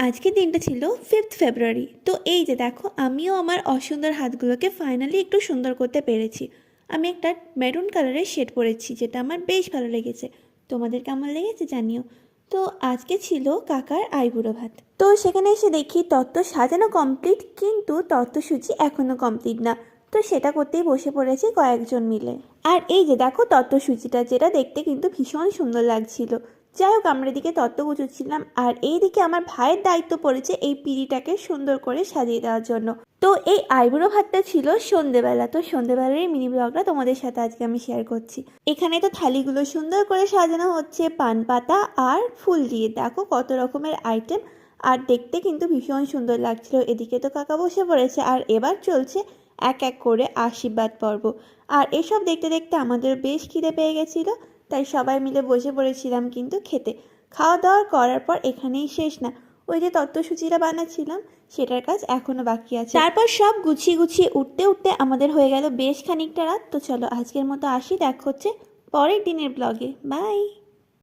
আজকের দিনটা ছিল 5th ফেব্রুয়ারি। তো এই যে দেখো, আমিও আমার অসুন্দর হাতগুলোকে ফাইনালি একটু সুন্দর করতে পেরেছি। আমি একটা মেরুন কালারের শেড পরেছি, যেটা আমার বেশ ভালো লেগেছে। তোমাদের কেমন লেগেছে জানিও। তো আজকে ছিল কাকার আইবুড়ো ভাত। তো সেখানে এসে দেখি তত্ত্ব সাজানো কমপ্লিট, কিন্তু তত্ত্বসূচি এখনও কমপ্লিট না। তো সেটা করতেই বসে পড়েছি কয়েকজন মিলে। আর এই যে দেখো তত্ত্বসূচিটা, যেটা দেখতে কিন্তু ভীষণ সুন্দর লাগছিল। যাই হোক, আমরা এদিকে তত্ত্ব গুছোচ্ছিলাম, আর এইদিকে আমার ভাইয়ের দায়িত্ব পড়েছে এই পিঁড়িটাকে সুন্দর করে সাজিয়ে দেওয়ার জন্য। তো এই আইবুড়ো ভাতটা ছিল সন্ধেবেলা। তো সন্ধেবেলার এই মিনি ব্লগটা তোমাদের সাথে আজকে আমি শেয়ার করছি। এখানে তো থালিগুলো সুন্দর করে সাজানো হচ্ছে পান পাতা আর ফুল দিয়ে। দেখো কত রকমের আইটেম, আর দেখতে কিন্তু ভীষণ সুন্দর লাগছিল। এদিকে তো কাকা বসে পড়েছে, আর এবার চলছে এক এক করে আশীর্বাদ পর্ব। আর এসব দেখতে দেখতে আমাদের বেশ খিদে পেয়ে গেছিলো, তাই সবাই মিলে বসে পড়েছিলাম কিন্তু খেতে। খাওয়া দাওয়া করার পর এখানেই শেষ না, ওই যে তত্ত্বসূচিটা বানাচ্ছিলাম সেটার কাজ এখনও বাকি আছে। তারপর সব গুছিয়ে গুছিয়ে উঠতে উঠতে আমাদের হয়ে গেল বেশ খানিকটা রাত। তো চলো আজকের মতো আসি, দেখা হচ্ছে পরের দিনের ব্লগে। বাই।